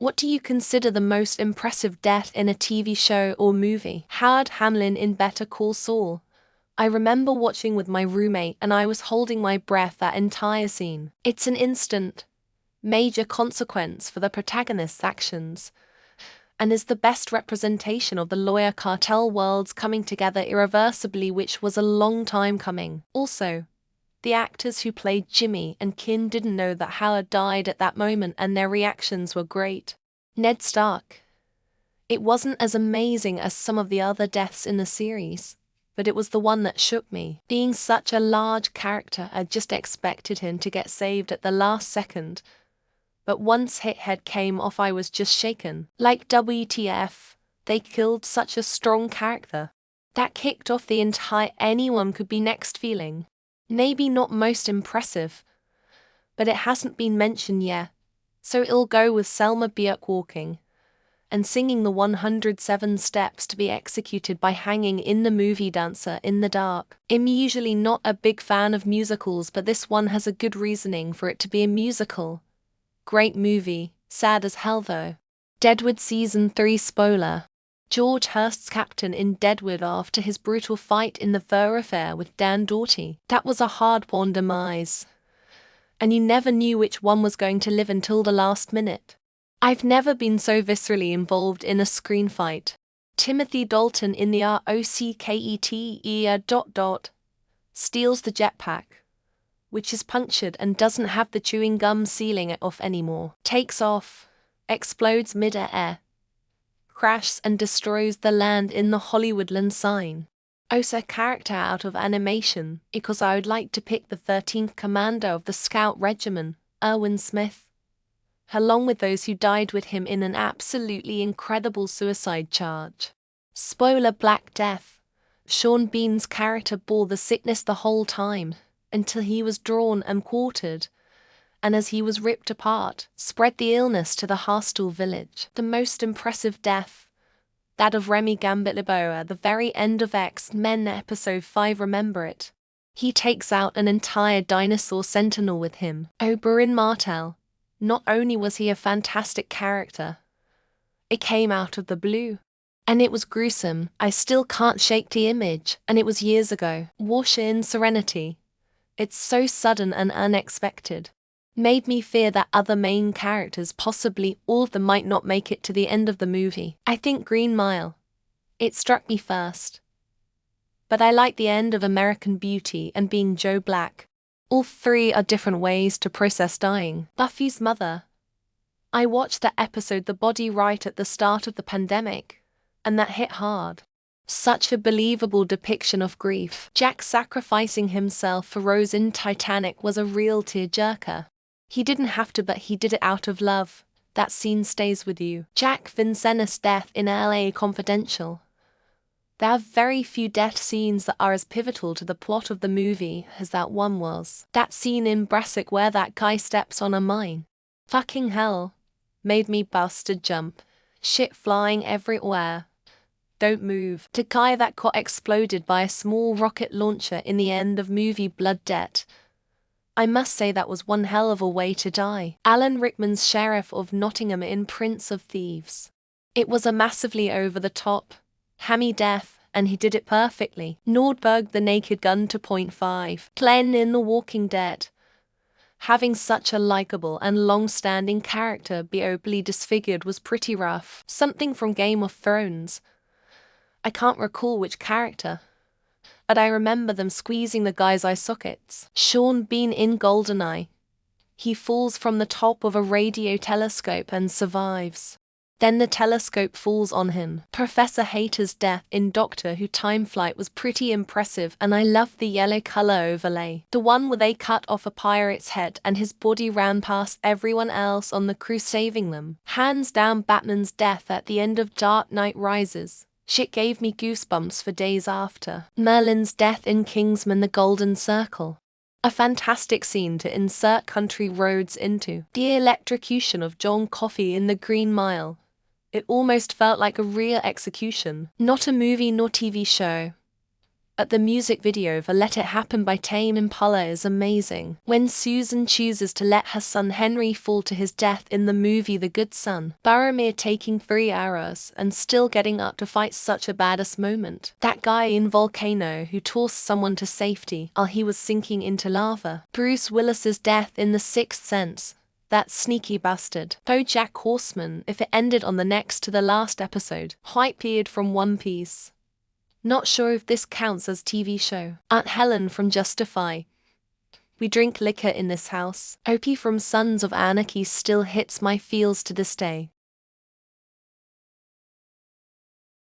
What do you consider the most impressive death in a TV show or movie? Howard Hamlin in Better Call Saul. I remember watching with my roommate and I was holding my breath that entire scene. It's an instant, major consequence for the protagonist's actions, and is the best representation of the lawyer cartel worlds coming together irreversibly, which was a long time coming. Also, the actors who played Jimmy and Kin didn't know that Howard died at that moment and their reactions were great. Ned Stark. It wasn't as amazing as some of the other deaths in the series, but it was the one that shook me. Being such a large character, I just expected him to get saved at the last second. But once his head came off, I was just shaken. Like WTF, they killed such a strong character. That kicked off the entire anyone could be next feeling. Maybe not most impressive, but it hasn't been mentioned yet, so it'll go with Selma Bierk walking and singing the 107 steps to be executed by hanging in the movie Dancer in the Dark. I'm usually not a big fan of musicals, but this one has a good reasoning for it to be a musical. Great movie, sad as hell though. Deadwood Season 3 spoiler. George Hurst's captain in Deadwood after his brutal fight in the thoroughfare with Dan Doughty. That was a hard-won demise, and you never knew which one was going to live until the last minute. I've never been so viscerally involved in a screen fight. Timothy Dalton in the ROCKET steals the jetpack, which is punctured and doesn't have the chewing gum sealing it off anymore. Takes off, explodes mid-air, crashes and destroys the land in the Hollywoodland sign. Also character out of animation, because I would like to pick the 13th Commander of the Scout Regiment, Erwin Smith, along with those who died with him in an absolutely incredible suicide charge. Spoiler: Black Death. Sean Bean's character bore the sickness the whole time, until he was drawn and quartered, and as he was ripped apart, spread the illness to the hostile village. The most impressive death, that of Remy Gambit-Liboa at the very end of X-Men Episode 5. Remember it? He takes out an entire dinosaur sentinel with him. Oberyn Martell. Not only was he a fantastic character, it came out of the blue. And it was gruesome. I still can't shake the image, and it was years ago. Washer in Serenity. It's so sudden and unexpected. Made me fear that other main characters, possibly all of them, might not make it to the end of the movie. I think Green Mile. It struck me first. But I like the end of American Beauty and Being Joe Black. All three are different ways to process dying. Buffy's mother. I watched that episode The Body right at the start of the pandemic, and that hit hard. Such a believable depiction of grief. Jack sacrificing himself for Rose in Titanic was a real tearjerker. He didn't have to, but he did it out of love. That scene stays with you. Jack Vincennes' death in LA Confidential. There are very few death scenes that are as pivotal to the plot of the movie as that one was. That scene in Brassic where that guy steps on a mine. Fucking hell. Made me bust a jump. Shit flying everywhere. Don't move. The guy that got exploded by a small rocket launcher in the end of movie Blood Debt. I must say that was one hell of a way to die. Alan Rickman's Sheriff of Nottingham in Prince of Thieves. It was a massively over-the-top, hammy death, and he did it perfectly. Nordberg the Naked Gun 2.5. Glenn in The Walking Dead. Having such a likable and long-standing character be openly disfigured was pretty rough. Something from Game of Thrones. I can't recall which character, but I remember them squeezing the guy's eye sockets. Sean Bean in Goldeneye. He falls from the top of a radio telescope and survives. Then the telescope falls on him. Professor Hayter's death in Doctor Who Time Flight was pretty impressive, and I loved the yellow color overlay. The one where they cut off a pirate's head and his body ran past everyone else on the crew, saving them. Hands down, Batman's death at the end of Dark Knight Rises. Shit gave me goosebumps for days after. Merlin's death in Kingsman: The Golden Circle. A fantastic scene to insert country roads into. The electrocution of John Coffey in The Green Mile. It almost felt like a real execution. Not a movie nor TV show, At the music video for Let It Happen by Tame Impala is amazing. When Susan chooses to let her son Henry fall to his death in the movie The Good Son, Boromir taking 3 arrows and still getting up to fight such a badass moment. That guy in Volcano who tossed someone to safety while he was sinking into lava. Bruce Willis's death in The Sixth Sense. That sneaky bastard. BoJack Horseman if it ended on the next to the last episode. Whitebeard from One Piece. Not sure if this counts as TV show. Aunt Helen from Justify. We drink liquor in this house. OP from Sons of Anarchy still hits my feels to this day.